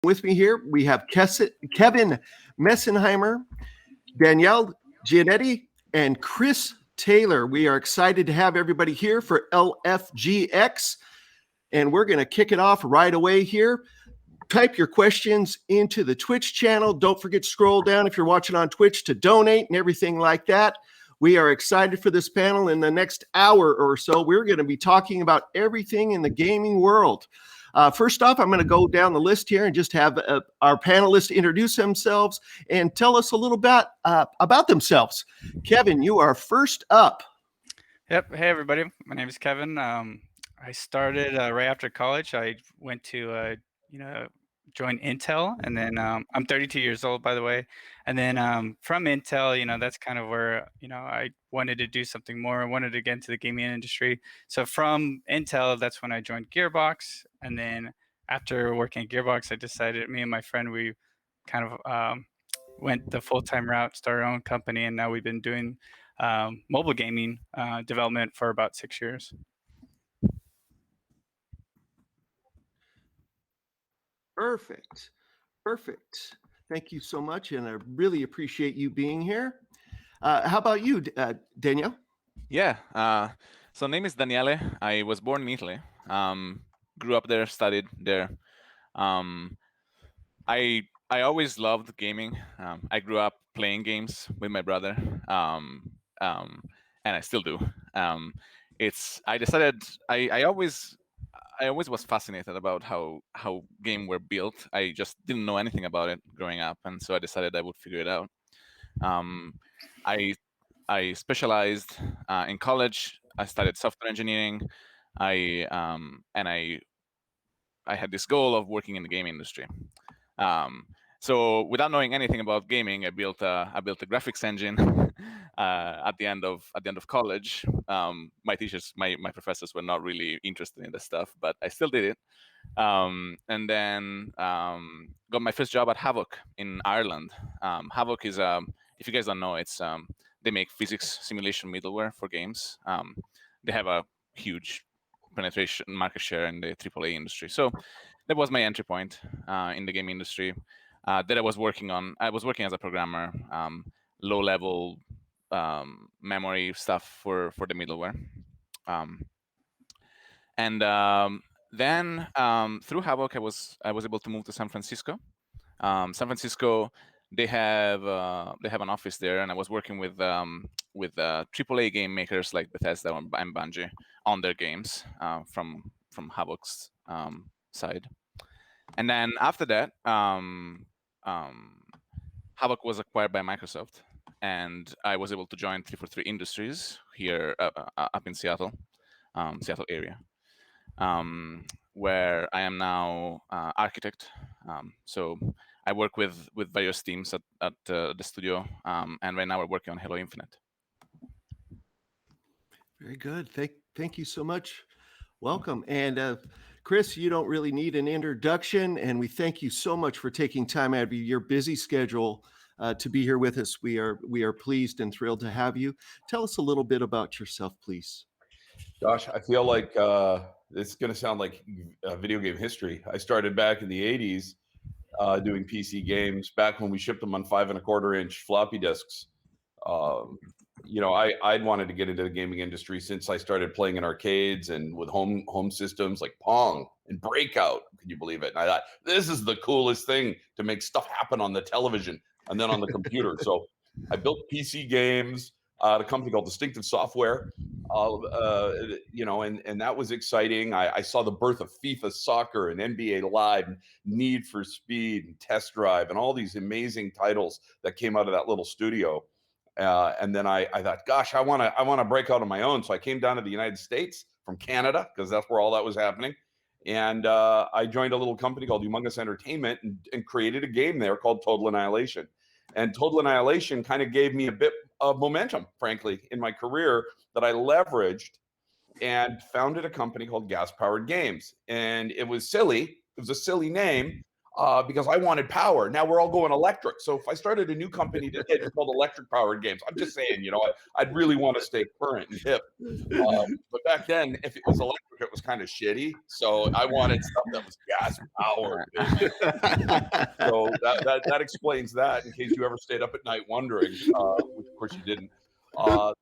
With me here, we have Kevin Messenheimer, Danielle Gianetti, and Chris Taylor. We are excited to have everybody here for LFGX, and we're going to kick it off right away here. Type your questions into the Twitch channel. Don't forget to scroll down if you're watching on Twitch to donate and everything like that. We are excited for this panel. In the next hour or so, we're going to be talking about everything in the gaming world. First off, I'm going to go down the list here and just have our panelists introduce themselves and tell us a little bit about themselves. Kevin, you are first up. Yep. Hey, everybody. My name is Kevin. I started right after college. I went to, join Intel, and then I'm 32 years old, by the way. And then from Intel, that's kind of where, I wanted to do something more. I wanted to get into the gaming industry. So from Intel, that's when I joined Gearbox. And then after working at Gearbox, I decided, me and my friend, we kind of went the full-time route, started our own company, and now we've been doing mobile gaming development for about 6 years. Perfect. Perfect. Thank you so much, and I really appreciate you being here. How about you, Danielle? Yeah. So name is Daniele. I was born in Italy. Grew up there, studied there. Um, I always loved gaming. I grew up playing games with my brother, um, and I still do. Um, it's I decided I always was fascinated about how game were built. I just didn't know anything about it growing up, and so I decided I would figure it out. Um, I I specialized in college. I studied software engineering. I had this goal of working in the game industry. Um, so without knowing anything about gaming, I built a graphics engine at the end of college. My professors were not really interested in this stuff, but I still did it. And then got my first job at Havoc in Ireland. Havoc is if you guys don't know, it's they make physics simulation middleware for games. They have a huge penetration market share in the AAA industry. So that was my entry point in the game industry. That I was working on. I was working as a programmer, low level memory stuff for the middleware. Um, and then through Havoc, I was able to move to San Francisco. San Francisco, they have an office there, and I was working with AAA game makers like Bethesda and Bungie on their games from Havoc's side. And then after that, um, Havoc was acquired by Microsoft, and I was able to join 343 Industries here up in Seattle, Seattle area, where I am now architect. So I work with various teams at the studio, and right now we're working on Halo Infinite. Very good. Thank you so much. Welcome. And Chris, you don't really need an introduction, and we thank you so much for taking time out of your busy schedule to be here with us. We are pleased and thrilled to have you. Tell us a little bit about yourself, please. Gosh, I feel like it's going to sound like video game history. I started back in the 80s doing PC games, back when we shipped them on 5.25-inch floppy disks. Um, I'd wanted to get into the gaming industry since I started playing in arcades and with home systems like Pong and Breakout. Can you believe it? And I thought, this is the coolest thing to make stuff happen on the television and then on the computer. So I built PC games at a company called Distinctive Software. And that was exciting. I saw the birth of FIFA Soccer and NBA Live, and Need for Speed and Test Drive, and all these amazing titles that came out of that little studio. And then I thought, gosh, I want to break out on my own. So I came down to the United States from Canada because that's where all that was happening. And I joined a little company called Humongous Entertainment and created a game there called Total Annihilation. And Total Annihilation kind of gave me a bit of momentum, frankly, in my career that I leveraged and founded a company called Gas Powered Games. And it was silly. It was a silly name. because I wanted power. Now we're all going electric. So if I started a new company today called Electric Powered Games, I'm just saying, I'd really want to stay current and hip. But back then, if it was electric, it was kind of shitty. So I wanted stuff that was gas powered. So that explains that, in case you ever stayed up at night wondering, which of course you didn't.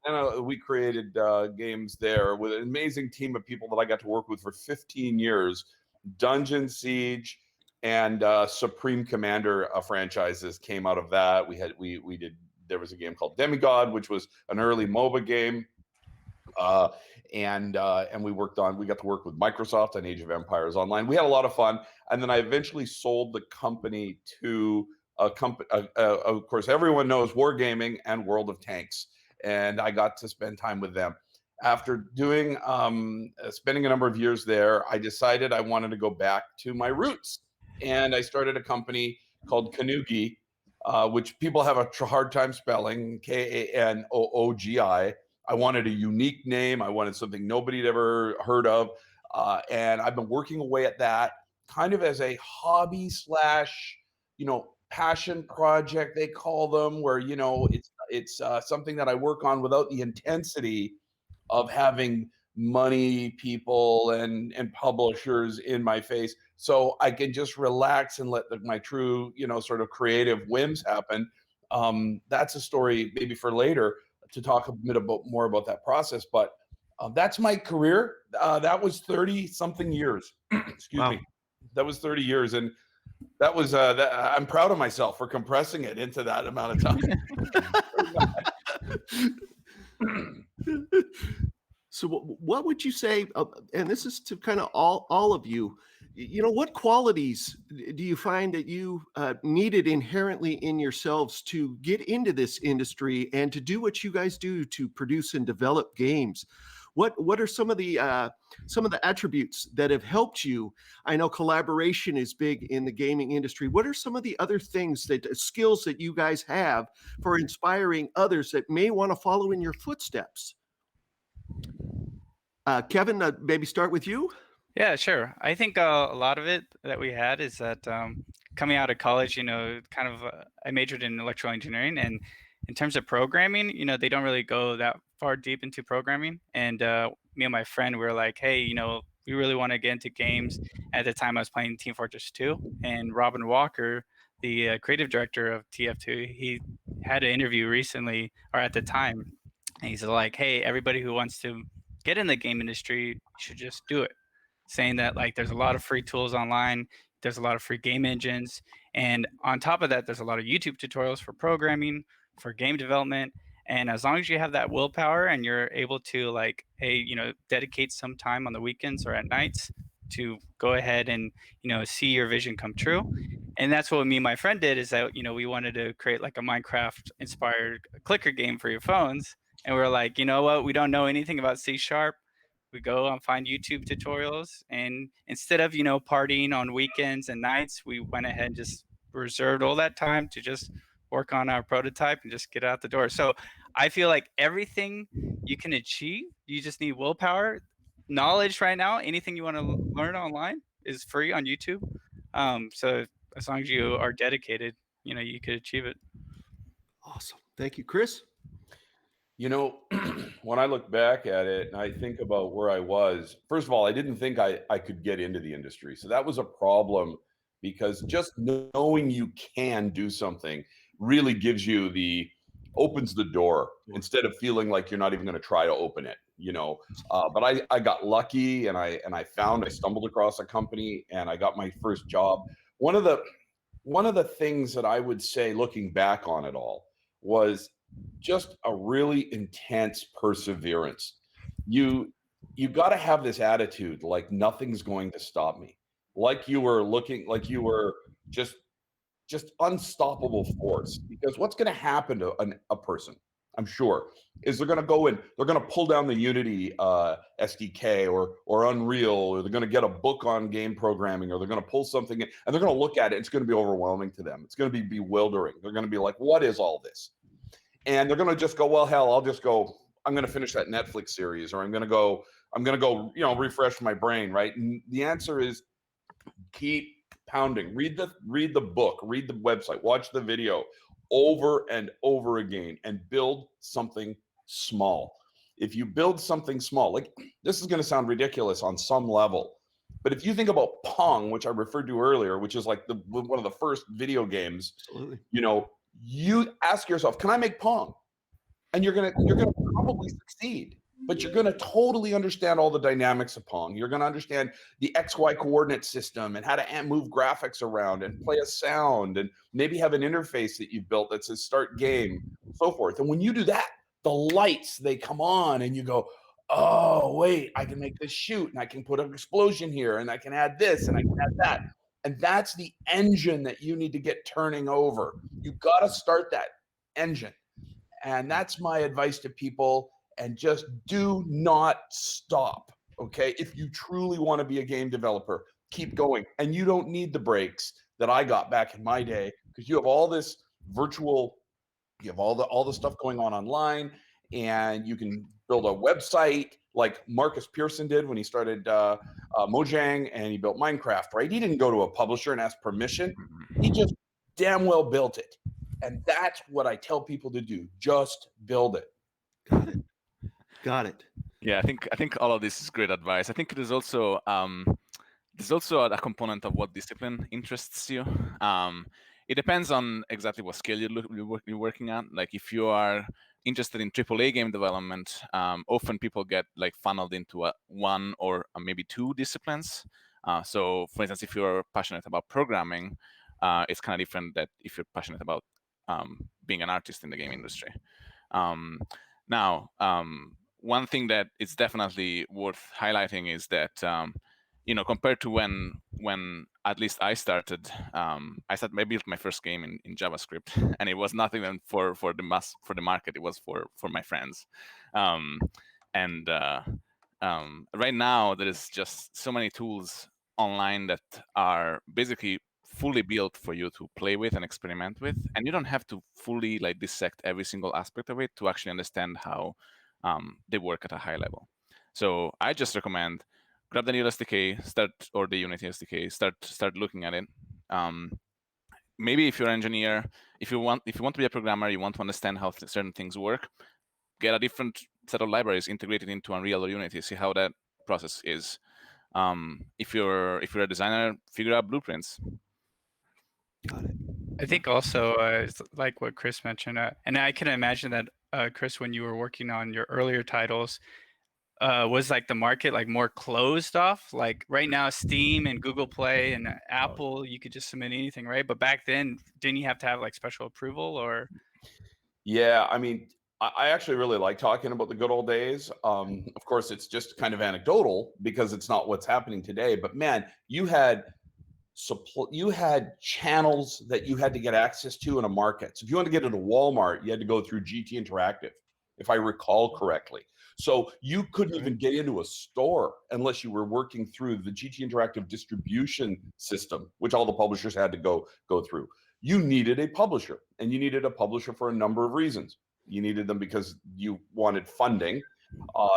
Then we created games there with an amazing team of people that I got to work with for 15 years. Dungeon Siege and Supreme Commander franchises came out of that. There was a game called Demigod, which was an early MOBA game. And we got to work with Microsoft on Age of Empires Online. We had a lot of fun. And then I eventually sold the company to a company. Of course, everyone knows Wargaming and World of Tanks. And I got to spend time with them. After spending a number of years there, I decided I wanted to go back to my roots. And I started a company called Kanoogi, which people have a hard time spelling, Kanoogi. I wanted a unique name. I wanted something nobody had ever heard of. And I've been working away at that kind of as a hobby / passion project, they call them, where, it's something that I work on without the intensity of having money, people, and publishers in my face. So I can just relax and let my true, sort of creative whims happen. That's a story maybe for later, to talk a bit more about that process. But that's my career. That was 30 something years. Excuse me. That was 30 years. And that was, I'm proud of myself for compressing it into that amount of time. So what would you say, and this is to kind of all of you, what qualities do you find that you needed inherently in yourselves to get into this industry and to do what you guys do to produce and develop games? What are some of the attributes that have helped you? I know collaboration is big in the gaming industry. What are some of the other skills that you guys have for inspiring others that may want to follow in your footsteps? Kevin, maybe start with you. Yeah, sure. I think a lot of it that we had is that coming out of college, I majored in electrical engineering, and in terms of programming, they don't really go that far deep into programming. And me and my friend, we were like, hey, we really want to get into games. At the time, I was playing Team Fortress 2, and Robin Walker, the creative director of TF2, he had an interview recently, or at the time, and he's like, hey, everybody who wants to get in the game industry should just do it, saying that there's a lot of free tools online, there's a lot of free game engines, and on top of that, there's a lot of YouTube tutorials for programming, for game development. And as long as you have that willpower and you're able to dedicate some time on the weekends or at nights to go ahead and see your vision come true. And that's what me and my friend did, is that we wanted to create a Minecraft inspired clicker game for your phones. And we're like, you know what, we don't know anything about C#. We go and find YouTube tutorials, and instead of partying on weekends and nights, we went ahead and just reserved all that time to just work on our prototype and just get out the door. So I feel like everything you can achieve, you just need willpower. Knowledge right now, anything you want to learn online is free on YouTube. So as long as you are dedicated, you could achieve it. Awesome. Thank you, Chris. When I look back at it and I think about where I was, first of all, I didn't think I could get into the industry. So that was a problem, because just knowing you can do something really opens the door, instead of feeling like you're not even going to try to open it, but I got lucky, and I stumbled across a company, and I got my first job. One of the things that I would say, looking back on it all, was just a really intense perseverance. You got to have this attitude, like nothing's going to stop me, like you were just unstoppable force. Because what's going to happen to a person, I'm sure, is they're going to go in, they're going to pull down the Unity SDK or Unreal, or they're going to get a book on game programming, or they're going to pull something in, and they're going to look at it. It's going to be overwhelming to them. It's going to be bewildering. They're going to be like, what is all this? And they're going to just go, well, hell, I'm going to finish that Netflix series, or I'm going to go, refresh my brain, right? And the answer is keep pounding. Read the book, read the website, watch the video over and over again, and build something small. If you build something small, like, this is going to sound ridiculous on some level, but if you think about Pong, which I referred to earlier, which is like one of the first video games, Absolutely. you know, you ask yourself, can I make Pong? And you're gonna probably succeed, but you're gonna totally understand all the dynamics of Pong. You're gonna understand the XY coordinate system and how to move graphics around and play a sound, and maybe have an interface that you've built that says start game, so forth. And when you do that, the lights, they come on, and you go, oh wait, I can make this shoot, and I can put an explosion here, and I can add this, and I can add that. And that's the engine that you need to get turning over. You got to start that engine. And that's my advice to people. And just do not stop. Okay. If you truly want to be a game developer, keep going. And you don't need the breaks that I got back in my day, because you have all this virtual, you have all the stuff going on online, and you can build a website like Marcus Pearson did when he started Mojang, and he built Minecraft, right? He didn't go to a publisher and ask permission. He just damn well built it. And that's what I tell people to do. Just build it. Got it. Yeah, I think all of this is great advice. I think there's also a component of what discipline interests you. It depends on exactly what skill you're working at. Like, if you are interested in AAA game development, often people get like funneled into one or maybe two disciplines. So, for instance, if you're passionate about programming, it's kind of different that if you're passionate about being an artist in the game industry. Now, one thing that is definitely worth highlighting is that compared to when at least I started built my first game in JavaScript, and it was nothing than for the market. It was for my friends, and right now there is just so many tools online that are basically fully built for you to play with and experiment with, and you don't have to fully like dissect every single aspect of it to actually understand how they work at a high level. So I just recommend grab the Unreal SDK, or the Unity SDK, start looking at it. Maybe if you're an engineer, if you want to be a programmer, you want to understand how certain things work, get a different set of libraries integrated into Unreal or Unity, see how that process is. If you're a designer, figure out blueprints. Got it. I think also it's like what Chris mentioned, and I can imagine that Chris, when you were working on your earlier titles, was like the market like more closed off? Like right now, Steam and Google Play and Apple, you could just submit anything, right? But back then, didn't you have to have like special approval or? Yeah, I mean, I actually really like talking about the good old days. Of course, it's just kind of anecdotal because it's not what's happening today. But man, you had channels that you had to get access to in a market. So if you want to get into Walmart, you had to go through GT Interactive, if I recall correctly. So you couldn't even get into a store unless you were working through the GT Interactive distribution system, which all the publishers had to go through. You needed a publisher, and you needed a publisher for a number of reasons. You needed them because you wanted funding.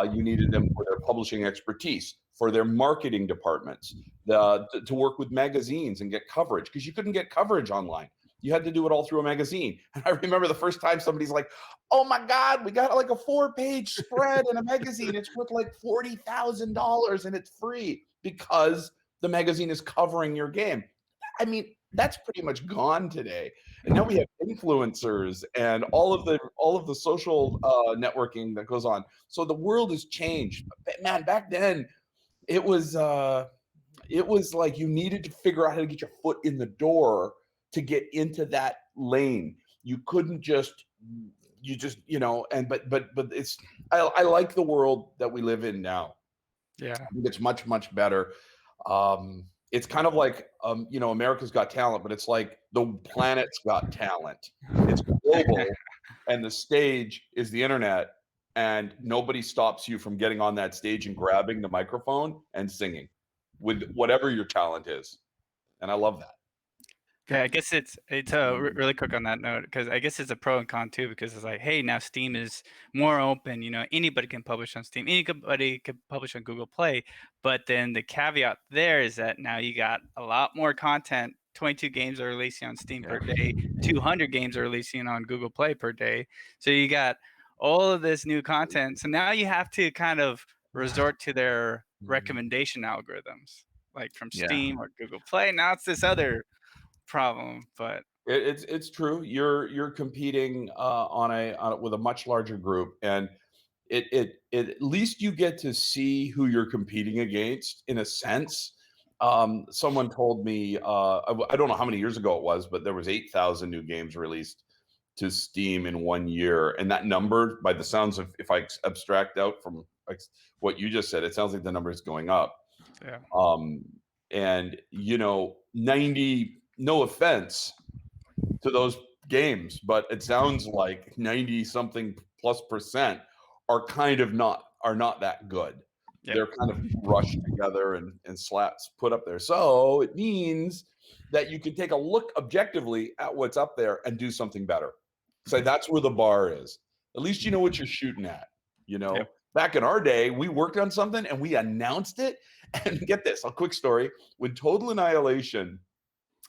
You needed them for their publishing expertise, for their marketing departments, to work with magazines and get coverage, because you couldn't get coverage online. You had to do it all through a magazine. And I remember the first time somebody's like, oh my God, we got like a 4-page spread in a magazine. It's worth like $40,000 and it's free because the magazine is covering your game. I mean, that's pretty much gone today. And now we have influencers and all of the social networking that goes on. So the world has changed. But man, back then it was like you needed to figure out how to get your foot in the door to get into that lane. You couldn't just but it's I like the world that we live in now. Yeah, I think it's much, much better. It's kind of like America's Got Talent, but it's like the planet's got talent. It's global, and the stage is the internet, and nobody stops you from getting on that stage and grabbing the microphone and singing with whatever your talent is. And I love that. Yeah, I guess it's really quick on that note, because I guess it's a pro and con too, because it's like, hey, now Steam is more open. Anybody can publish on Steam, anybody can publish on Google Play. But then the caveat there is that now you got a lot more content. 22 games are releasing on Steam per day. 200 games are releasing on Google Play per day. So you got all of this new content. So now you have to kind of resort to their recommendation algorithms, like from Steam or Google Play. Now it's this other problem, but It's true. You're competing with a much larger group, and at least you get to see who you're competing against in a sense. Someone told me I don't know how many years ago it was, but there was 8,000 new games released to Steam in 1 year, and that number, by the sounds of, if I abstract out from what you just said, it sounds like the number is going up. yeah. And 90, no offense to those games, but it sounds like 90 something plus percent are not that good. Yeah. They're kind of rushed together and slaps put up there. So it means that you can take a look objectively at what's up there and do something better. So that's where the bar is. At least you know what you're shooting at. Yep. Back in our day, we worked on something and we announced it. And get this, a quick story. When Total Annihilation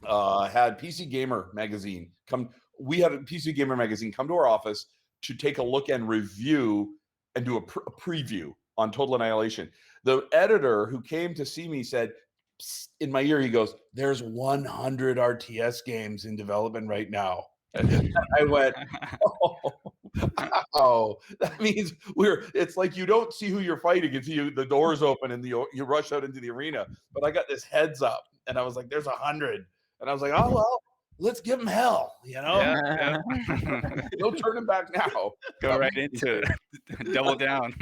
had PC Gamer magazine come, we had a PC Gamer magazine come to our office to take a look and review and do a preview on Total Annihilation. The editor who came to see me said, in my ear, he goes, "There's 100 RTS games in development right now." And I went, "Oh, that means it's like you don't see who you're fighting until the doors open and you rush out into the arena." But I got this heads up, and I was like, "There's 100," and I was like, "Oh well, let's give them hell." Yeah. No turning back now. Go right into it. Double down.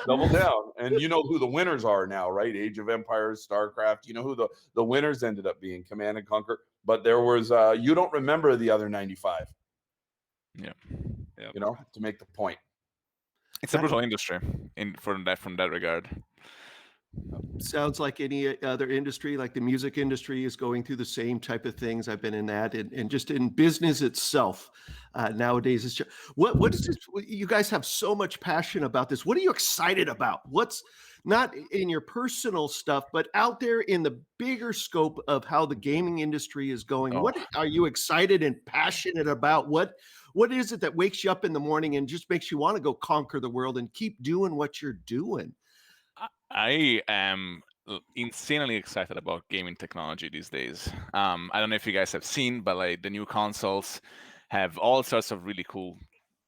Double down. And you know who the winners are now, right? Age of Empires, StarCraft. You know who the winners ended up being? Command and Conquer. But there was you don't remember the other 95. Yeah. To make the point. It's a brutal industry from that regard. Sounds like any other industry, like the music industry is going through the same type of things. I've been in that, and just in business itself nowadays. It's just, what is this? You guys have so much passion about this. What are you excited about? What's not in your personal stuff, but out there in the bigger scope of how the gaming industry is going? What are you excited and passionate about? What is it that wakes you up in the morning and just makes you want to go conquer the world and keep doing what you're doing? I am insanely excited about gaming technology these days. I don't know if you guys have seen, but like the new consoles have all sorts of really cool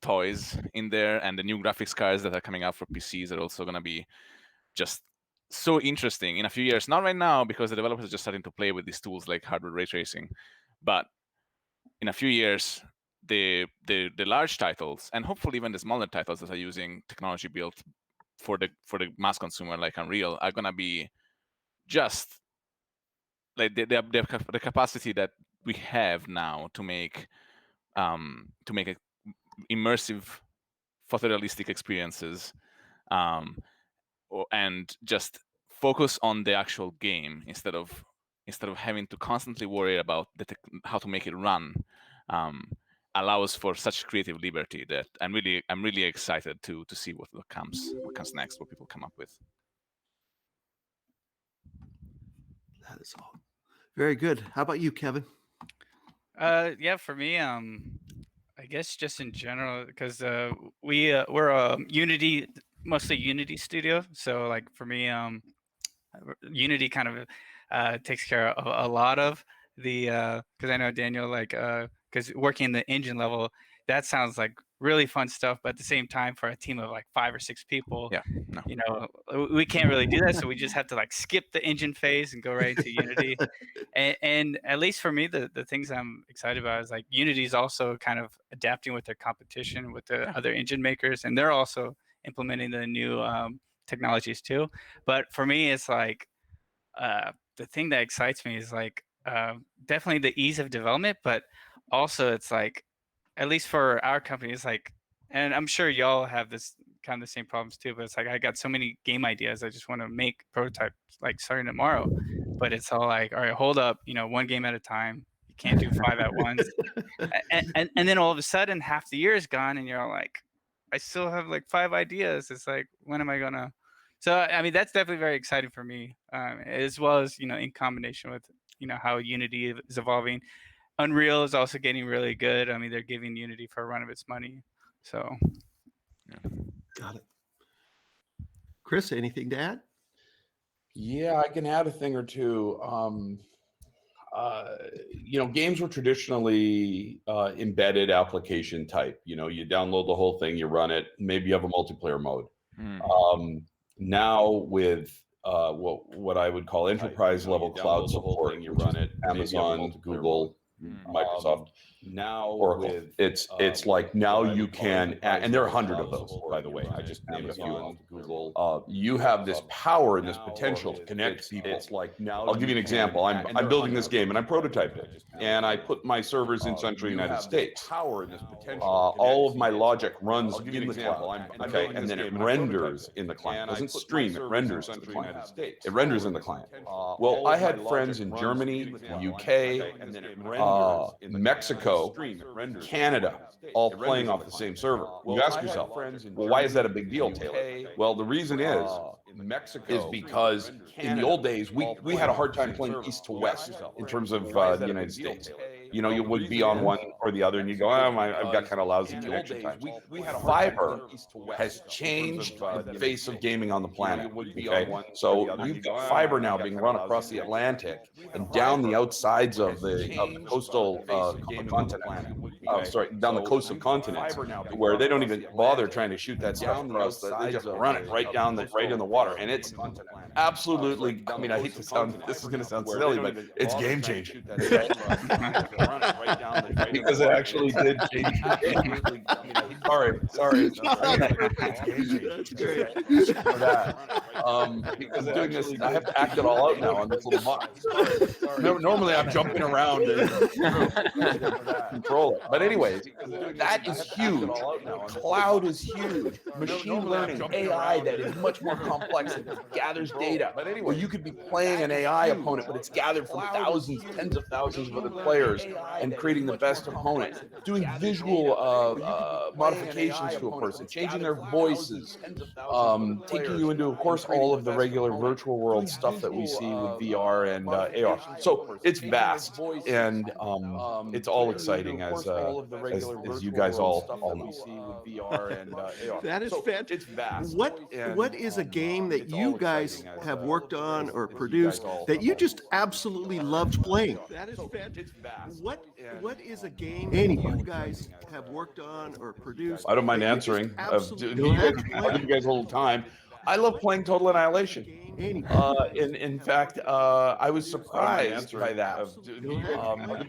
toys in there, and the new graphics cards that are coming out for PCs are also going to be just so interesting in a few years. Not right now, because the developers are just starting to play with these tools like hardware ray tracing, but in a few years, the large titles, and hopefully even the smaller titles that are using technology built for the mass consumer like Unreal, are gonna be just like the capacity that we have now to make immersive photorealistic experiences, and just focus on the actual game instead of having to constantly worry about how to make it run. Allows for such creative liberty that I'm really excited to see what comes next, what people come up with. That is all very good. How about you, Kevin? Yeah, for me, I guess just in general, because we're a mostly Unity studio. So like for me, Unity kind of takes care of a lot of the because I know Daniel, like because working the engine level, that sounds like really fun stuff. But at the same time, for a team of like 5 or 6 people, we can't really do that. So we just have to like skip the engine phase and go right into Unity. And at least for me, the things I'm excited about is like Unity is also kind of adapting with their competition with the other engine makers, and they're also implementing the new technologies too. But for me, it's like the thing that excites me is like definitely the ease of development, but also it's like, at least for our company, it's like, and I'm sure y'all have this kind of the same problems too, but it's like I got so many game ideas. I just want to make prototypes like starting tomorrow, but it's all like, all right, hold up, one game at a time. you can't do 5 at once. And then all of a sudden half the year is gone and you're like, I still have like 5 ideas. It's like, when am I gonna? So I mean, that's definitely very exciting for me, as well as, in combination with, how Unity is evolving. Unreal is also getting really good. I mean, they're giving Unity for a run of its money. So Got it. Chris, anything to add? Yeah, I can add a thing or two. Games were traditionally embedded application type. You download the whole thing, you run it. Maybe you have a multiplayer mode. Now with what I would call enterprise level cloud support, you run it. Amazon, Google, Microsoft, now Oracle. It's like now you can, and there are 100 of those, by the way. I just named a few of them. Google. You have this power and this potential to connect people. It's like now. I'll give you an example. I'm building this game and I'm prototyping it, and I put my servers in Central United States. Power and this potential. All of my logic runs in the cloud. Okay, and then it renders in the client. It doesn't stream. It renders in the client. It renders in the client. Well, I had friends in Germany, UK, and then it Mexico, Canada, all playing off the same server. You ask yourself, well, why is that a big deal, Taylor? Well, the reason is because in the old days, we had a hard time playing east to west in terms of the United States. You would be on one or the other and you go, I've got kind of lousy connection times. Fiber has changed the face of gaming on the planet. Okay? So you've got fiber now being run across the Atlantic and down the outsides of the coastal continent. Down the coast of continents, where they don't even bother trying to shoot that stuff across. They just run it right in the water, and it's absolutely. I mean, I hate to sound. This is going to sound silly, but it's game changing. Because it actually did change. Sorry. It's game changing. That's great. For that. Because doing this, I have to act it all out now on this little box. Normally, I'm jumping around and control it. But anyways, that is huge. Cloud is huge. Machine learning, AI that is much more complex and gathers data. But anyway, you could be playing an AI opponent, but it's gathered from thousands, tens of thousands of other players and creating the best opponent. Doing visual modifications to a person, changing their voices, taking you into, of course, all of the regular virtual world stuff that we see with VR and AR. So it's vast and it's all exciting as you guys all know. That is fantastic. What is a game that you guys have worked on or produced that you just absolutely loved playing? That is fantastic. What is a game that you guys have worked on or produced? I don't mind answering. I'll give you guys a little time. I love playing Total Annihilation. In fact, I was surprised by that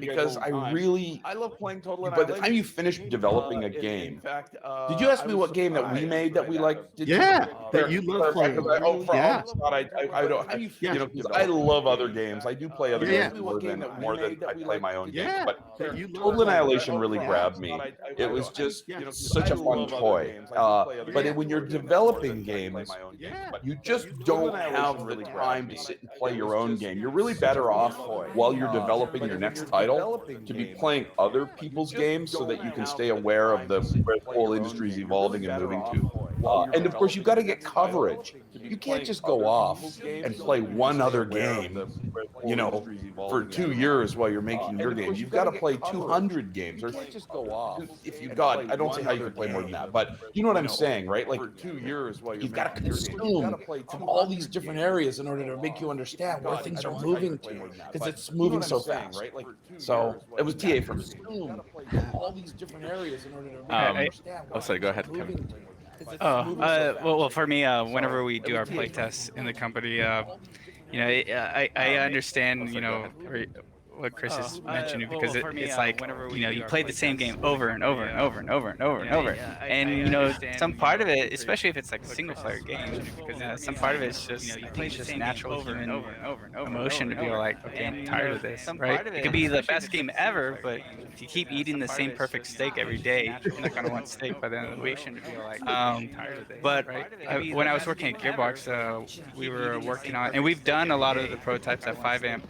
because I love playing Total Annihilation. By the time you finish developing a game, did you ask me what game that we made that we liked? That you love playing. I don't. I love other games. I do play other games more than I play my own games. But Total Annihilation really grabbed me. It was just such a fun toy. But when you're developing games, you just don't have the time to sit and play your own game. You're really better off while you're developing your next title to be playing other people's games so that you can stay aware of where the whole industry is evolving and moving to. And of course, you've got to get coverage. You can't just go off and play one other game, for 2 years while you're making your game. You've got to play 200 games, or just go off. If you got, I don't see how you can play more than that, but you know what I'm saying, right? Like 2 years while you've got to consume from all these different areas in order to make you understand where things are moving to, because it's moving so fast. So it was TA for me. All these different areas in order to make you understand. Oh, sorry. Go ahead, Kevin. Well, for me, whenever we do our play tests in the company, I understand, what Chris is mentioning, because it's like, you play the same game over and over and over and over and over and over. And, some part of it, especially if it's like a single player game, because some part of it is just, it's just natural human emotion to be like, okay, I'm tired of this, right? It could be the best game ever, but if you keep eating the same perfect steak every day, you're not going to want steak by the end of the week. But when I was working at Gearbox, we were working on, and we've done a lot of the prototypes at 5amp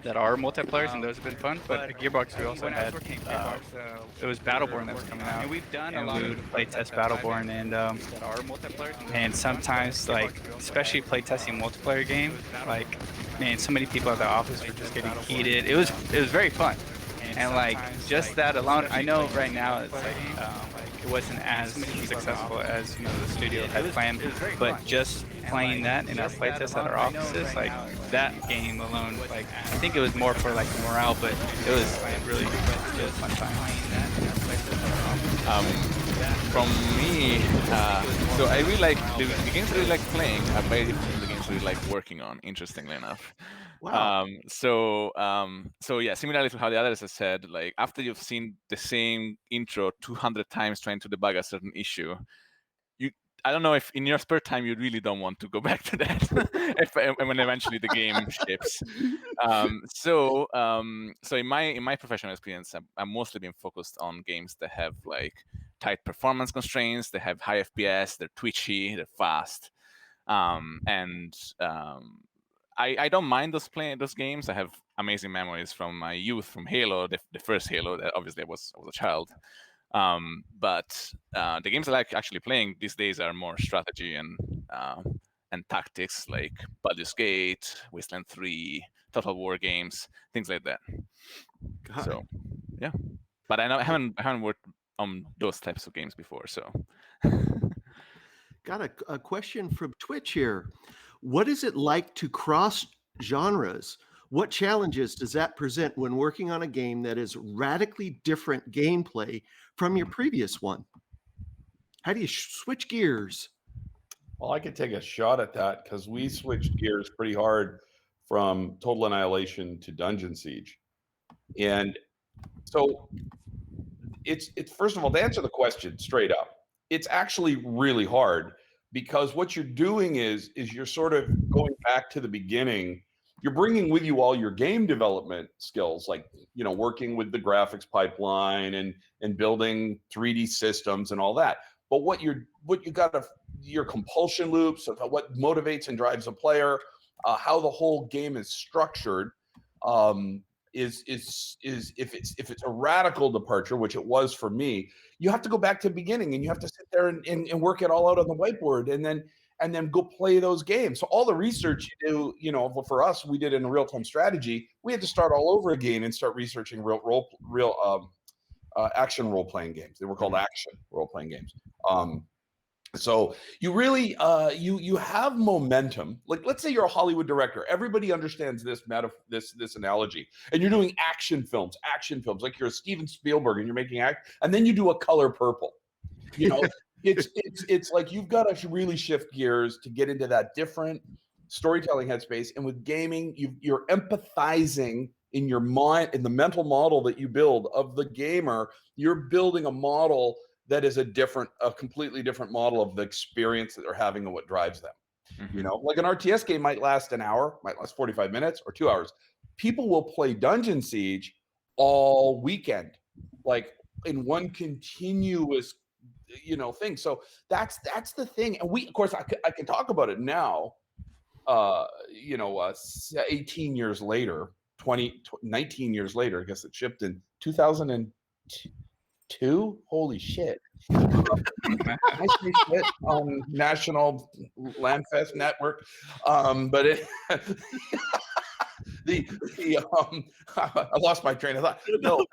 that are multiplayer multiplayers, and those have been fun. But at Gearbox, we also had it was Battleborn that was coming out, and we would play test Battleborn, and sometimes like especially play testing multiplayer game, like man, so many people at the office were just getting heated. It was very fun, and like just that alone, I know right now it's like it wasn't as successful as the studio had planned, but just playing that in our playtest at our offices, like that game alone, like I think it was more for like morale, but it was really good fun time. From me, so I really like the games I really like playing are very different from the games I really like working on. Interestingly enough, Wow. so yeah, similarly to how the others have said, like after you've seen the same intro 200 times trying to debug a certain issue, I don't know if in your spare time you really don't want to go back to that when eventually the game ships. So in my professional experience, I'm mostly been focused on games that have like tight performance constraints, they have high FPS, they're twitchy, they're fast, and I don't mind playing those games. I have amazing memories from my youth, from Halo, the first Halo. That obviously I was a child. But the games I like actually playing these days are more strategy and tactics, like Baldur's Gate, Wasteland 3, Total War games, things like that. God. So, yeah. But I haven't worked on those types of games before. So, Got a question from Twitch here. What is it like to cross genres? What challenges does that present when working on a game that is radically different gameplay from your previous one? How do you switch gears? Well, I could take a shot at that because we switched gears pretty hard from Total Annihilation to Dungeon Siege. And so it's first of all, to answer the question straight up, it's actually really hard because what you're doing is you're sort of going back to the beginning. You're bringing with you all your game development skills, like working with the graphics pipeline and building 3D systems and all that. But what you got your compulsion loops of what motivates and drives a player, how the whole game is structured, is if it's a radical departure, which it was for me, you have to go back to the beginning and you have to sit there and work it all out on the whiteboard and then go play those games. So all the research you do, for us, we did in a real-time strategy. We had to start all over again and start researching real action role-playing games. They were called action role-playing games. So you really you have momentum. Like, let's say you're a Hollywood director. Everybody understands this analogy. And you're doing action films, like you're a Steven Spielberg and you're making and then you do a color purple. It's like you've got to really shift gears to get into that different storytelling headspace. And with gaming, you're empathizing in your mind, in the mental model that you build of the gamer. You're building a model that is a completely different model of the experience that they're having and what drives them. mm-hmm. Like an RTS game might last an hour, might last 45 minutes or 2 hours. People will play Dungeon Siege all weekend, like in one continuous, thing. So that's the thing. And of course, I can talk about it now, 18 years later, 19 years later, I guess it shipped in 2002. Holy shit. I say shit on National Lanfest Network. But it I lost my train of thought. No,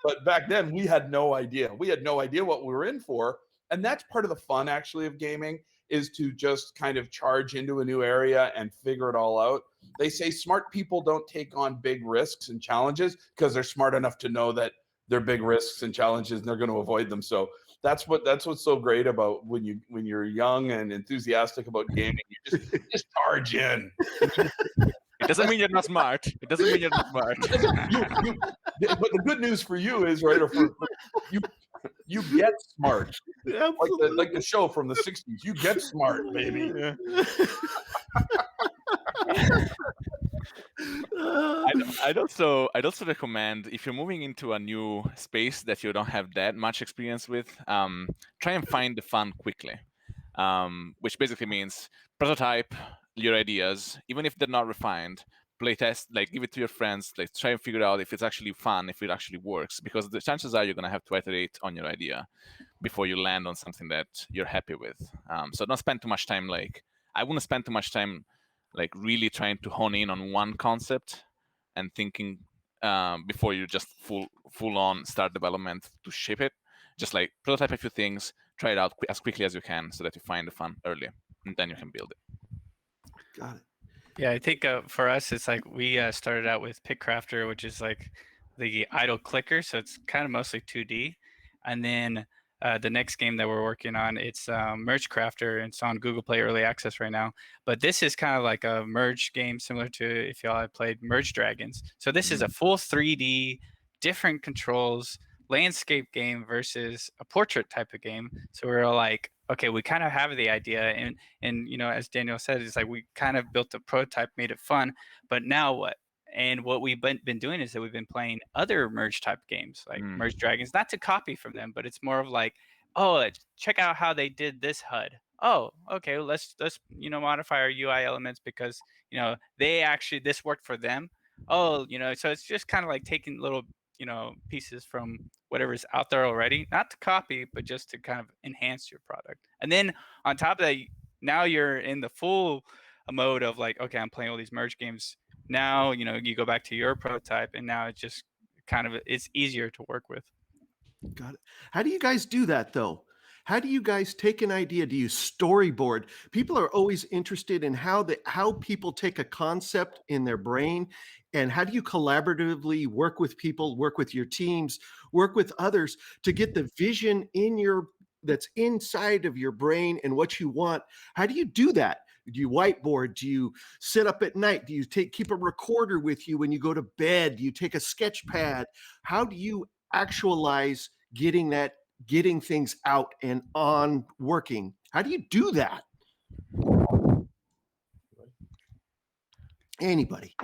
but back then we had no idea. We had no idea what we were in for. And that's part of the fun actually of gaming, is to just kind of charge into a new area and figure it all out. They say smart people don't take on big risks and challenges because they're smart enough to know that they're big risks and challenges and they're going to avoid them. So that's what's so great about when you're young and enthusiastic about gaming. You just charge in. It doesn't mean you're not smart. It doesn't mean you're not smart. But the good news for you is, right, or for you, you get smart. Like the show from the 60s. You get smart, baby. Yeah. I'd also recommend, if you're moving into a new space that you don't have that much experience with, try and find the fun quickly, which basically means prototype your ideas, even if they're not refined. play test, like give it to your friends, like try and figure out if it's actually fun, if it actually works, because the chances are you're going to have to iterate on your idea before you land on something that you're happy with. So don't spend too much time, like I wouldn't spend too much time like really trying to hone in on one concept and thinking before you just full on start development to ship it. Just like prototype a few things, try it out as quickly as you can so that you find the fun early, and then you can build it. Got it. Yeah, I think for us, it's like we started out with PickCrafter, which is like the idle clicker, so it's kind of mostly 2D. And then the next game that we're working on, it's Merge Crafter, and it's on Google Play Early Access right now. But this is kind of like a merge game, similar to if y'all have played Merge Dragons. So this is a full 3D, different controls, landscape game versus a portrait type of game. So we're like, okay, we kind of have the idea, and you know, as Daniel said, it's like we kind of built a prototype, made it fun, but now what? And what we've been doing is that we've been playing other merge type games, like Merge Dragons, not to copy from them, but it's more of like, oh, check out how they did this HUD. Oh, okay, let's you know, modify our UI elements because you know they actually, this worked for them. Oh, you know, so it's just kind of like taking little, you know, pieces from whatever's out there already, not to copy, but just to kind of enhance your product. And then on top of that, now you're in the full mode of like, okay, I'm playing all these merge games. Now, you know, you go back to your prototype, and now it's just kind of, it's easier to work with. Got it. How do you guys do that though? How do you guys take an idea? Do you storyboard? People are always interested in how people take a concept in their brain, and how do you collaboratively work with people, work with your teams, work with others to get the vision that's inside of your brain and what you want. How do you do that? Do you whiteboard? Do you sit up at night? Do you keep a recorder with you when you go to bed? Do you take a sketch pad? How do you actualize getting things out and on working? How do you do that? Anybody?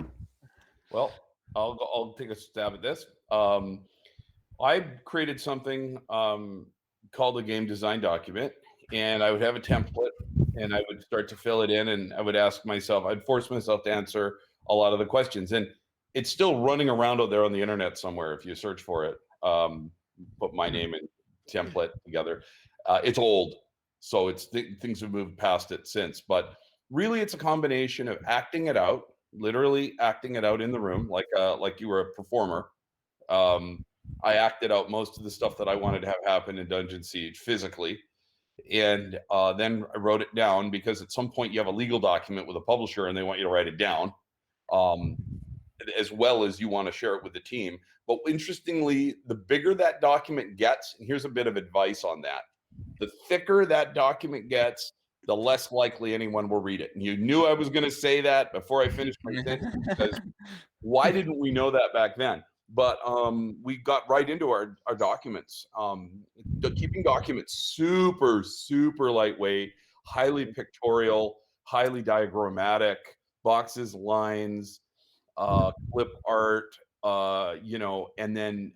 Well, I'll take a stab at this. I created something called a game design document, and I would have a template, and I would start to fill it in, and I would ask myself, I'd force myself to answer a lot of the questions, and it's still running around out there on the internet somewhere if you search for it. Put my name and template together. It's old, so it's things have moved past it since, but really it's a combination of acting it out, literally acting it out in the room, like you were a performer. I acted out most of the stuff that I wanted to have happen in Dungeon Siege physically, and then I wrote it down, because at some point you have a legal document with a publisher and they want you to write it down, as well as you want to share it with the team. But interestingly, the bigger that document gets, and here's a bit of advice on that, the thicker that document gets, the less likely anyone will read it. And you knew I was going to say that before I finished my sentence, because why didn't we know that back then? But we got right into our documents. Keeping documents super, super lightweight, highly pictorial, highly diagrammatic, boxes, lines, clip art, you know, and then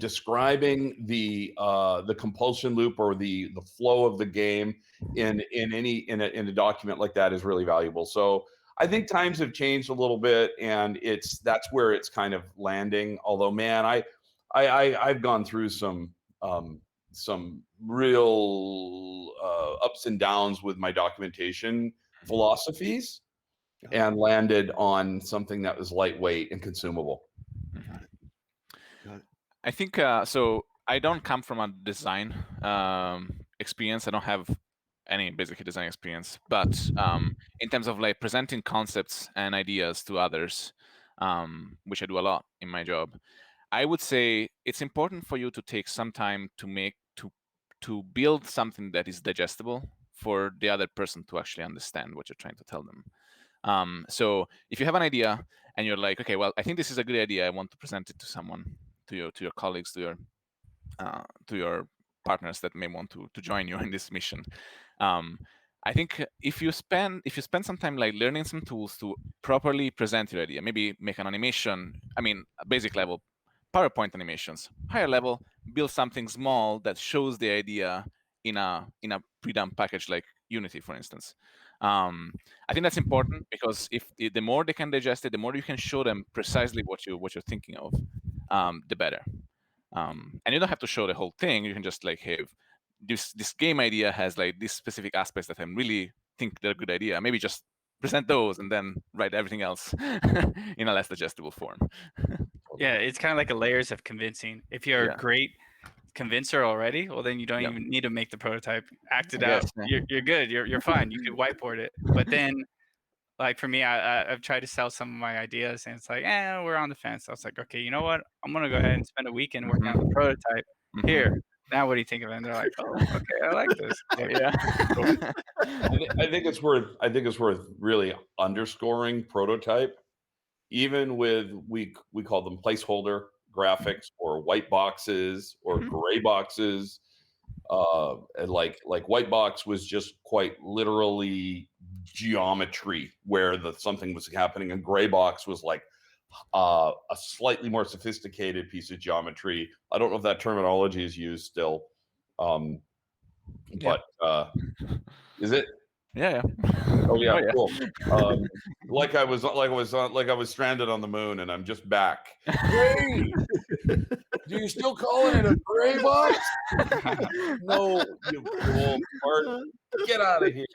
describing the compulsion loop or the flow of the game in a document like that is really valuable. So I think times have changed a little bit, and that's where it's kind of landing. Although, man, I've gone through some real ups and downs with my documentation philosophies, and landed on something that was lightweight and consumable. I think so. I don't come from a design experience. I don't have any basically design experience, but in terms of like presenting concepts and ideas to others, which I do a lot in my job, I would say it's important for you to take some time to build something that is digestible for the other person to actually understand what you're trying to tell them. So if you have an idea and you're like, okay, well, I think this is a good idea, I want to present it to someone, to your colleagues, to your partners that may want to join you in this mission. I think if you spend some time like learning some tools to properly present your idea, maybe make an animation. I mean, basic level PowerPoint animations. Higher level, build something small that shows the idea in a pre-done package like Unity, for instance. I think that's important because if the more they can digest it, the more you can show them precisely what you're thinking of, the better. And you don't have to show the whole thing. You can just like have this game idea has like these specific aspects that I really think they're a good idea. Maybe just present those and then write everything else in a less digestible form. Yeah, it's kind of like a layers of convincing. If you're a Yeah. great convincer already, well, then you don't Yeah. even need to make the prototype. Act it I out. guess, yeah. You're good. You're fine. You could whiteboard it. But then, like for me, I've tried to sell some of my ideas, and it's like, we're on the fence. I was like, okay, you know what? I'm gonna go ahead and spend a weekend working on the prototype. Here, now what do you think of it? And they're like, oh, okay, I like this. Like, Yeah. I think it's worth really underscoring prototype, even with we call them placeholder graphics or white boxes or gray boxes. And like white box was just quite literally geometry where something was happening, and gray box was like a slightly more sophisticated piece of geometry. I don't know if that terminology is used still, but is it? Yeah. Oh yeah, Oh, yeah. cool. Like I was stranded on the moon, and I'm just back. Hey, do you still calling it a gray box? No, you old fart. Get out of here.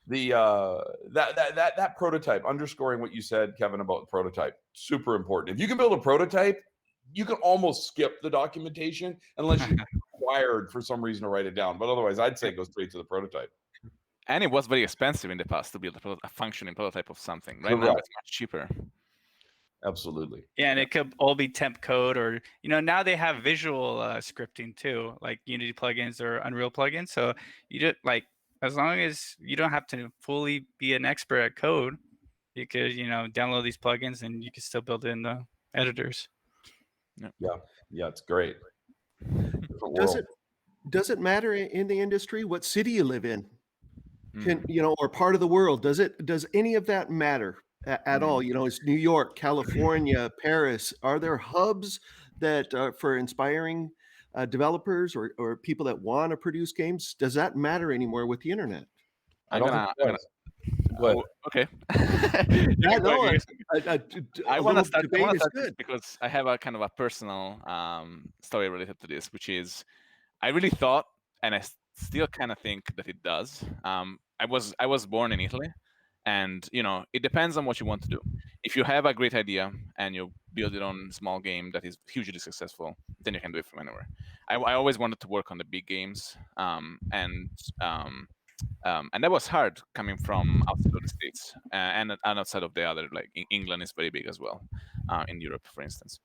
That prototype, underscoring what you said, Kevin, about prototype, super important. If you can build a prototype, you can almost skip the documentation unless you're required for some reason to write it down. But otherwise, I'd say go straight to the prototype. And it was very expensive in the past to build a functioning prototype of something. Right now, it's much cheaper. Absolutely. Yeah, and it could all be temp code, or now they have visual scripting too, like Unity plugins or Unreal plugins. So you just like, as long as you don't have to fully be an expert at code, you could download these plugins and you can still build in the editors. Yeah, it's great. Does it matter in the industry what city you live in? Or part of the world? Does any of that matter at all? It's New York, California, Paris. Are there hubs that for inspiring developers or people that want to produce games? Does that matter anymore with the internet? I don't think it does. Okay. I want to start good. because I have a kind of a personal story related to this, which is I really thought, and I still kind of think that it does. I was born in Italy, and it depends on what you want to do. If you have a great idea and you build it on a small game that is hugely successful, then you can do it from anywhere. I always wanted to work on the big games, and that was hard coming from outside of the States and outside of the other, like England is very big as well, in Europe, for instance.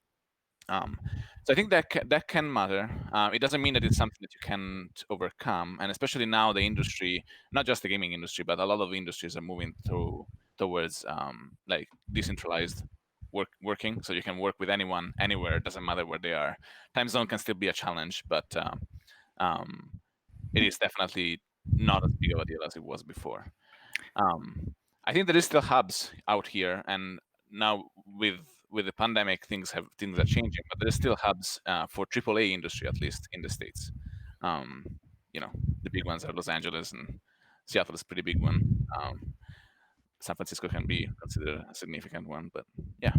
So I think that can matter. It doesn't mean that it's something that you can't overcome, and especially now the industry, not just the gaming industry, but a lot of industries are moving towards like decentralized working, so you can work with anyone, anywhere. It doesn't matter where they are. Time zone can still be a challenge, but it is definitely not as big of a deal as it was before. I think there is still hubs out here, and now with the pandemic, things are changing. But there's still hubs for AAA industry, at least in the States. The big ones are Los Angeles, and Seattle is a pretty big one. San Francisco can be considered a significant one, but yeah.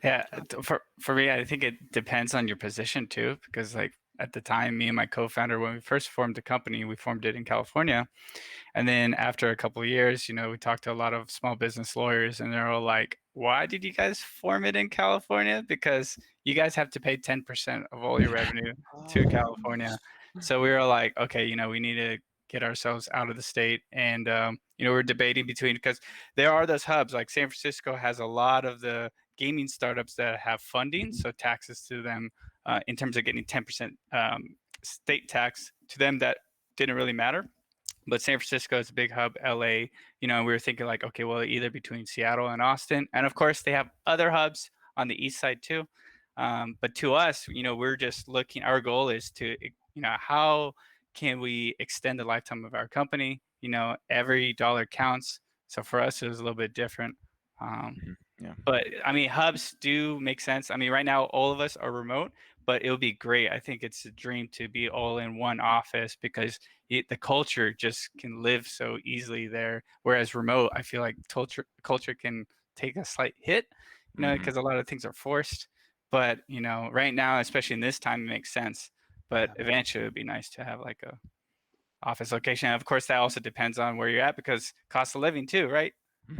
Yeah, for me, I think it depends on your position too, because like at the time, me and my co-founder, when we first formed the company, we formed it in California. And then after a couple of years, we talked to a lot of small business lawyers, and they're all like, why did you guys form it in California? Because you guys have to pay 10% of all your revenue to California. So we were like, okay, we need to get ourselves out of the state. And, we're debating between, because there are those hubs, like San Francisco has a lot of the gaming startups that have funding, so taxes to them in terms of getting 10% state tax to them, that didn't really matter. But San Francisco is a big hub, LA, we were thinking like, okay, well, either between Seattle and Austin. And of course, they have other hubs on the east side too. But to us, we're just looking, our goal is to, how can we extend the lifetime of our company? Every dollar counts. So for us, it was a little bit different. Yeah. But I mean, hubs do make sense. I mean, right now, all of us are remote, but it would be great. I think it's a dream to be all in one office because the culture just can live so easily there. Whereas remote, I feel like culture can take a slight hit, because a lot of things are forced. But right now, especially in this time, it makes sense. But eventually, it would be nice to have like a office location. And of course, that also depends on where you're at because cost of living too, right?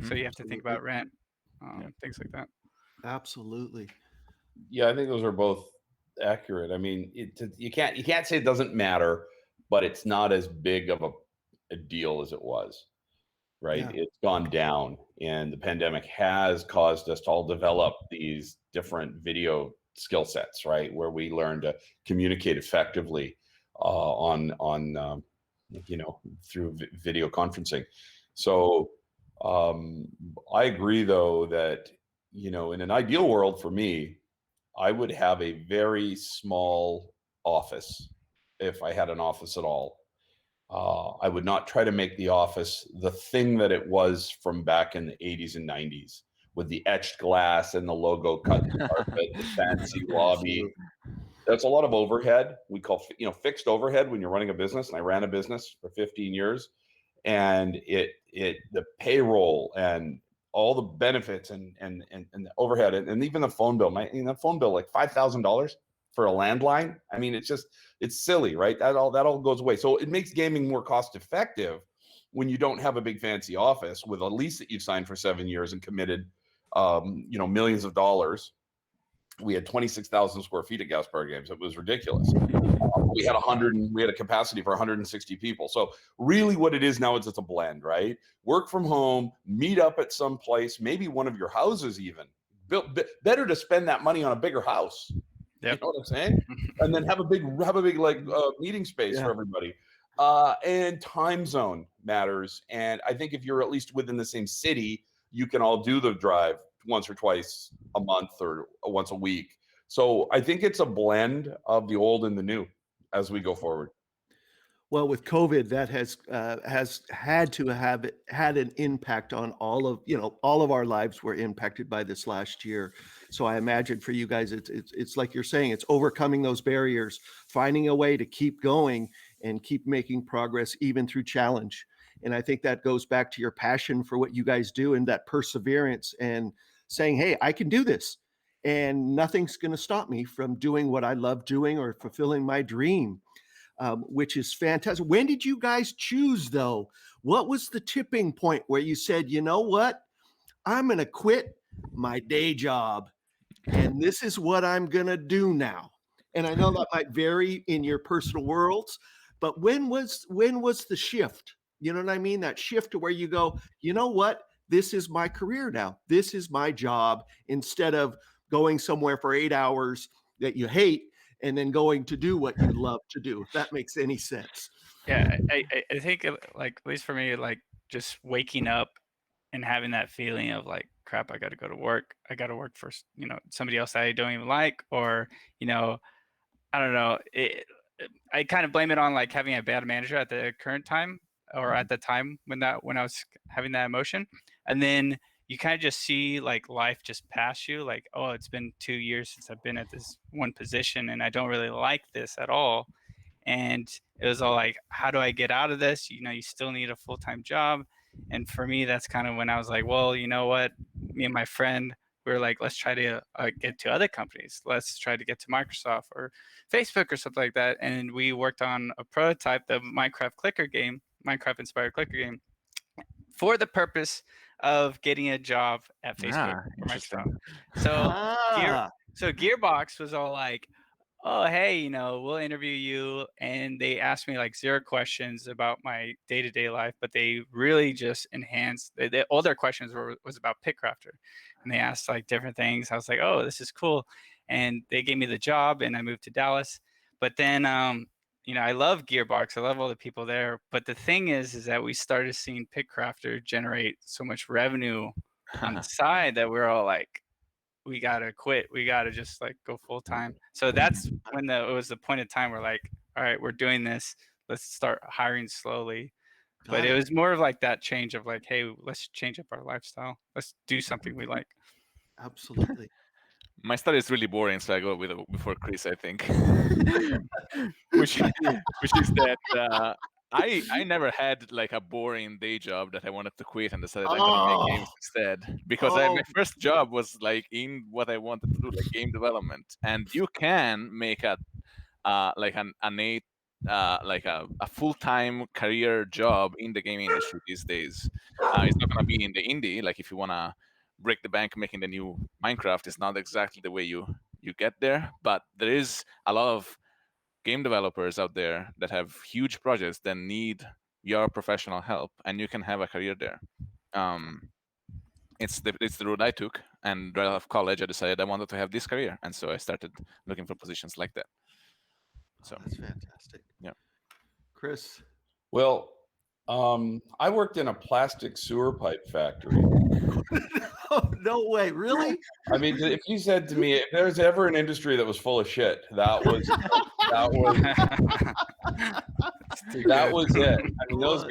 So you have to think about rent, things like that. Absolutely. Yeah, I think those are both accurate. I mean, you can't say it doesn't matter, but it's not as big of a deal as it was, right? Yeah. It's gone down, and the pandemic has caused us to all develop these different video skill sets, right? Where we learn to communicate effectively through video conferencing. So I agree, though, that in an ideal world for me, I would have a very small office if I had an office at all. I would not try to make the office the thing that it was from back in the 80s and 90s with the etched glass and the logo cut in the carpet, the fancy lobby. That's a lot of overhead. We call fixed overhead when you're running a business. And I ran a business for 15 years, and the payroll and all the benefits and the overhead and even the phone bill. The phone bill like $5,000 for a landline. I mean, it's silly, right? That all goes away. So it makes gaming more cost effective when you don't have a big fancy office with a lease that you've signed for 7 years and committed, millions of dollars. We had 26,000 square feet at Gas Power Games. It was ridiculous. We had a capacity for 160 people. So really what it is now is it's a blend, right? Work from home, meet up at some place, maybe one of your houses even. Better to spend that money on a bigger house. Yep. You know what I'm saying? And then have a big meeting space for everybody. And time zone matters. And I think if you're at least within the same city, you can all do the drive once or twice a month or once a week. So I think it's a blend of the old and the new as we go forward. Well, with COVID, that has had to have had an impact on all of our lives were impacted by this last year. So I imagine for you guys, it's like you're saying, it's overcoming those barriers, finding a way to keep going and keep making progress even through challenge. And I think that goes back to your passion for what you guys do and that perseverance and saying, hey, I can do this. And nothing's going to stop me from doing what I love doing or fulfilling my dream. Which is fantastic. When did you guys choose, though? What was the tipping point where you said, you know what? I'm going to quit my day job, and this is what I'm going to do now. And I know that might vary in your personal worlds, but when was the shift? You know what I mean? That shift to where you go, you know what? This is my career now. This is my job, instead of going somewhere for 8 hours that you hate and then going to do what you love to do, if that makes any sense. Yeah, I think like, at least for me, like just waking up and having that feeling of like, crap, I got to go to work. I got to work for somebody else that I don't even like, or I don't know. I kind of blame it on like having a bad manager at the current time, or at the time when I was having that emotion, and then you kind of just see like life just pass you, like, oh, it's been 2 years since I've been at this one position and I don't really like this at all. And it was all like, how do I get out of this? You still need a full-time job. And for me, that's kind of when I was like, well, you know what? Me and my friend, we were like, let's try to get to other companies. Let's try to get to Microsoft or Facebook or something like that. And we worked on a prototype, the Minecraft inspired clicker game, for the purpose of getting a job at Facebook or Microsoft. So Gearbox was all like, oh, hey, we'll interview you. And they asked me like 0 questions about my day-to-day life, but they really just enhanced, all their questions was about Pitcrafter. And they asked like different things. I was like, oh, this is cool. And they gave me the job and I moved to Dallas. But then, I love Gearbox. I love all the people there. But the thing is that we started seeing Pitcrafter generate so much revenue on the side that we're all like, we gotta quit. We gotta just like go full time. So that's when it was the point of time where like, all right, we're doing this. Let's start hiring slowly. But it was more of like that change of like, hey, let's change up our lifestyle. Let's do something we like. Absolutely. My study is really boring, so I go with before Chris, I think, which is that I never had like a boring day job that I wanted to quit and decided I'm going to make games instead, because my first job was like in what I wanted to do, like game development, and you can make a like like a full-time career job in the game industry these days. It's not going to be in the indie. Like if you want to break the bank making the new Minecraft, it's not exactly the way you get there. But there is a lot of game developers out there that have huge projects that need your professional help, and you can have a career there. It's the route I took, and right out of college, I decided I wanted to have this career, and so I started looking for positions like that. So That's fantastic. Yeah. Chris. Well, I worked in a plastic sewer pipe factory. Oh, no way, really? I mean, if you said to me, if there's ever an industry that was full of shit, that was it. I mean, those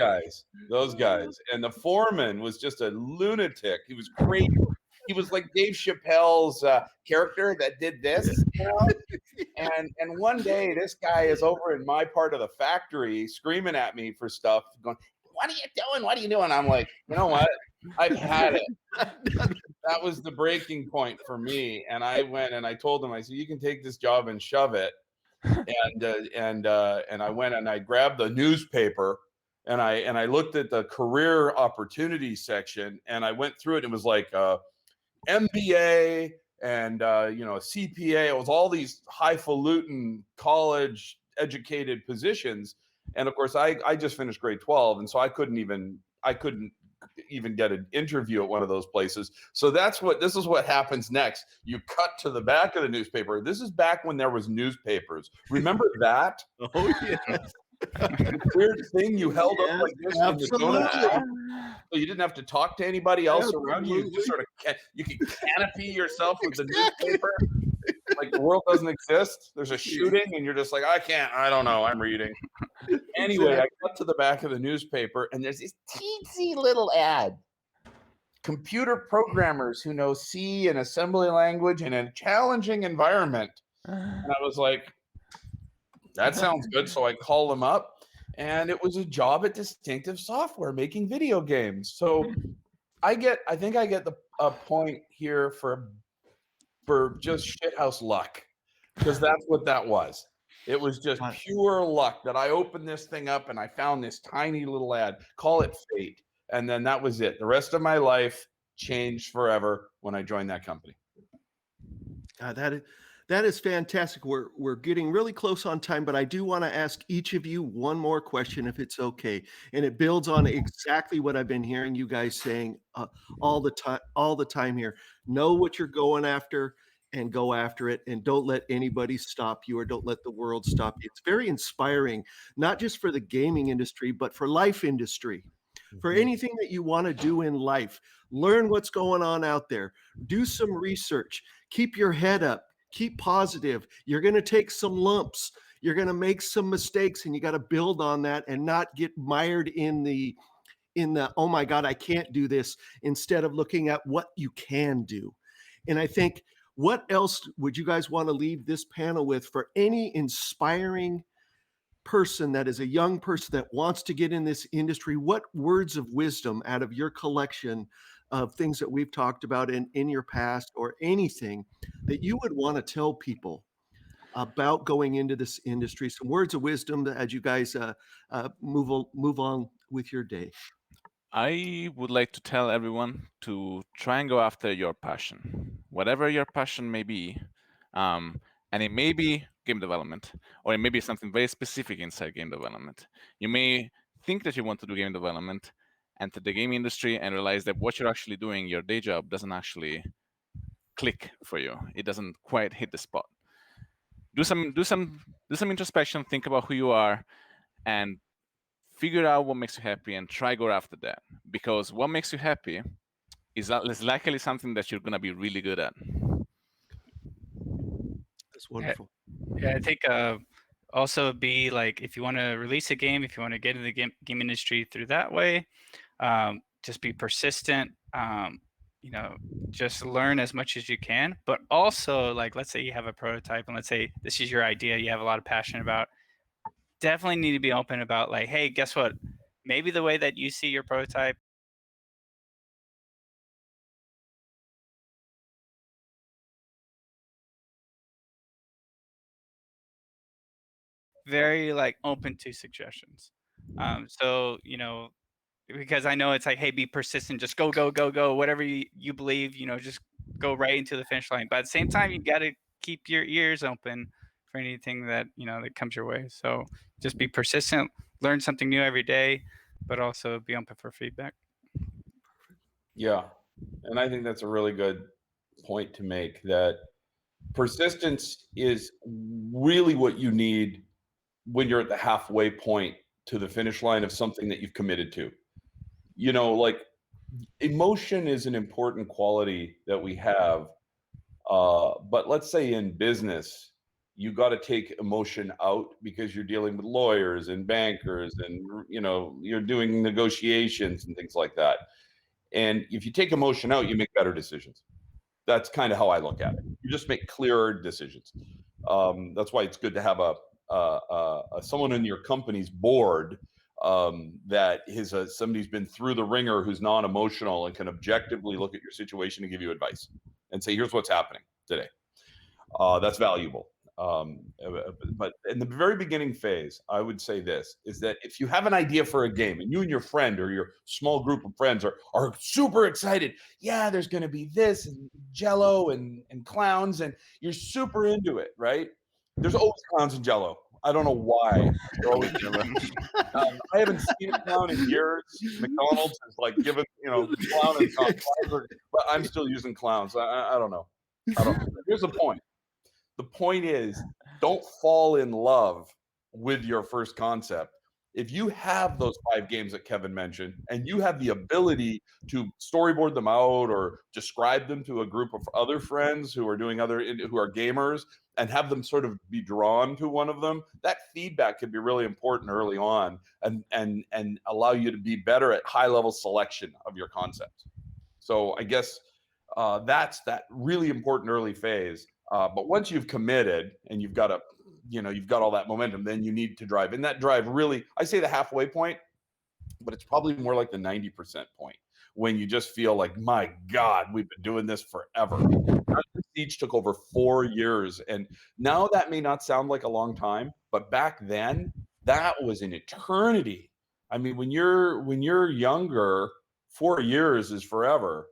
guys, and the foreman was just a lunatic. He was crazy. He was like Dave Chappelle's character that did this, you know. And one day, this guy is over in my part of the factory, screaming at me for stuff, going, "What are you doing? What are you doing?" I'm like, you know what? I've had it. That was the breaking point for me. And I went and I told him, I said, "You can take this job and shove it." And I went and I grabbed the newspaper and I looked at the career opportunity section and I went through it. It was like MBA and CPA. It was all these highfalutin college educated positions. And of course, I just finished grade 12, and so I couldn't even get an interview at one of those places. So this is what happens next. You cut to the back of the newspaper. This is back when there was newspapers. Remember that? Oh, yeah. The weird thing you held up like this in the donut Absolutely. shop, so you didn't have to talk to anybody else around you. You Absolutely. just sort of you could canopy yourself with the newspaper. Like the world doesn't exist. There's a shooting, and you're just like, I don't know. I'm reading. Anyway, I got to the back of the newspaper, and there's this teensy little ad. Computer programmers who know C and assembly language in a challenging environment. And I was like, that sounds good. So I called them up, and it was a job at Distinctive Software making video games. So I think I get a point here for just shithouse luck, because that's what that was. It was just pure luck that I opened this thing up and I found this tiny little ad. Call it fate. And then that was it. The rest of my life changed forever when I joined that company. That is fantastic. We're getting really close on time, but I do want to ask each of you one more question, if it's okay. And it builds on exactly what I've been hearing you guys saying all the time here. Know what you're going after and go after it, and don't let anybody stop you, or don't let the world stop you. It's very inspiring, not just for the gaming industry, but for life industry. For anything that you want to do in life, learn what's going on out there. Do some research. Keep your head up. Keep positive. You're going to take some lumps. You're going to make some mistakes, and you got to build on that and not get mired in the oh my God, I can't do this, instead of looking at what you can do. And I think, what else would you guys want to leave this panel with for any inspiring person that is a young person that wants to get in this industry? What words of wisdom out of your collection of things that we've talked about in your past, or anything that you would want to tell people about going into this industry? Some words of wisdom as you guys move on with your day. I would like to tell everyone to try and go after your passion, whatever your passion may be. And it may be game development, or it may be something very specific inside game development. You may think that you want to do game development, enter the game industry, and realize that what you're actually doing, your day job, doesn't actually click for you. It doesn't quite hit the spot. Do some introspection, think about who you are, and figure out what makes you happy, and try go after that. Because what makes you happy is likely something that you're going to be really good at. That's wonderful. Yeah, I think also be like, if you want to release a game, if you want to get into the game industry through that way, just be persistent. just learn as much as you can. But also, like, let's say you have a prototype and let's say this is your idea you have a lot of passion about. Definitely need to be open about, like, hey, guess what? Maybe the way that you see your prototype, very like open to suggestions. So, because I know it's like, hey, be persistent, just go, go, go, go, whatever you believe, just go right into the finish line. But at the same time, you got to keep your ears open for anything that, that comes your way. So just be persistent, learn something new every day, but also be open for feedback. Yeah. And I think that's a really good point to make, that persistence is really what you need when you're at the halfway point to the finish line of something that you've committed to. Like, emotion is an important quality that we have. But let's say in business, you got to take emotion out because you're dealing with lawyers and bankers and, you're doing negotiations and things like that. And if you take emotion out, you make better decisions. That's kind of how I look at it. You just make clearer decisions. That's why it's good to have someone in your company's board that is somebody's been through the ringer, who's non-emotional and can objectively look at your situation and give you advice and say, here's what's happening today. That's valuable. But in the very beginning phase, I would say this is that if you have an idea for a game and you and your friend or your small group of friends are super excited, yeah, there's going to be this and Jello and clowns, and you're super into it, right? There's always clowns and Jello. I don't know why. I haven't seen a clown in years. McDonald's has like given clown and but I'm still using clowns. I don't know. Here's the point. The point is, don't fall in love with your first concept. If you have those 5 games that Kevin mentioned, and you have the ability to storyboard them out or describe them to a group of other friends who are who are gamers, and have them sort of be drawn to one of them, that feedback can be really important early on, and allow you to be better at high level selection of your concepts. So I guess that's that really important early phase. But once you've committed and you've got all that momentum, then you need to drive. And that drive, really, I say the halfway point, but it's probably more like the 90% point, when you just feel like, my God, we've been doing this forever. Siege took over 4 years. And now that may not sound like a long time, but back then, that was an eternity. I mean, when you're younger, 4 years is forever,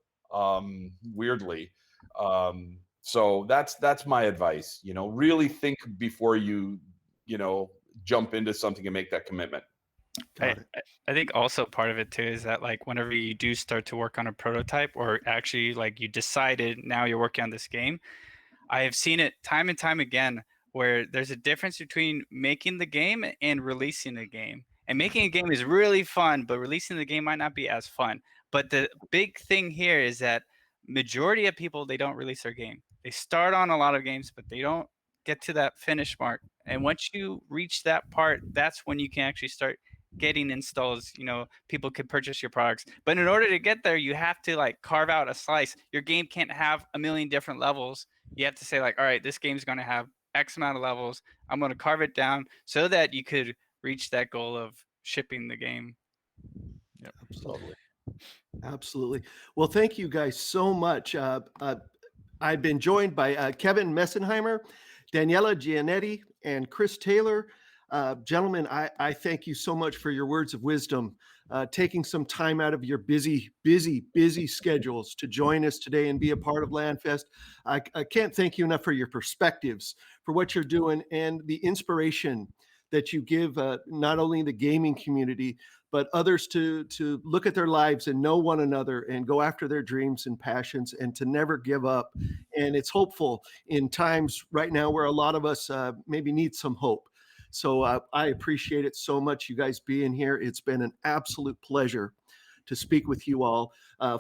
weirdly. So that's my advice. Really think before you jump into something and make that commitment. I think also part of it too is that, like, whenever you do start to work on a prototype, or actually like you decided now you're working on this game, I have seen it time and time again where there's a difference between making the game and releasing the game. And making a game is really fun, but releasing the game might not be as fun. But the big thing here is that majority of people, they don't release their game. They start on a lot of games, but they don't get to that finish mark. And once you reach that part, that's when you can actually start getting installs. People can purchase your products. But in order to get there, you have to like carve out a slice. Your game can't have a million different levels. You have to say, like, all right, this game's going to have X amount of levels. I'm going to carve it down so that you could reach that goal of shipping the game. Yep. Absolutely. Well, thank you guys so much. I've been joined by Kevin Messenheimer, Daniela Giannetti, and Chris Taylor. Gentlemen, I thank you so much for your words of wisdom, taking some time out of your busy schedules to join us today and be a part of Lanfest. I can't thank you enough for your perspectives, for what you're doing, and the inspiration that you give not only the gaming community, but others to look at their lives and know one another and go after their dreams and passions, and to never give up. And it's hopeful in times right now where a lot of us maybe need some hope. So I appreciate it so much, you guys being here. It's been an absolute pleasure to speak with you all.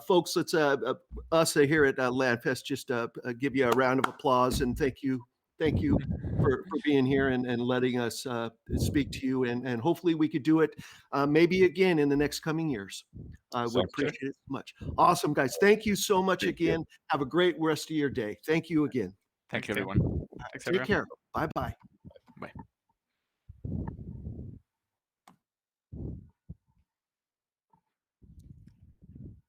Folks, let's us here at Lanfest just give you a round of applause and thank you thank you for being here and letting us speak to you. And hopefully we could do it maybe again in the next coming years. I would Sounds good. appreciate it much. Awesome, guys. Thank you so much Thank you. again. Have a great rest of your day. Thank you again. Thank Thanks, you, Tim. everyone. Thanks, Take everyone. care. Bye-bye.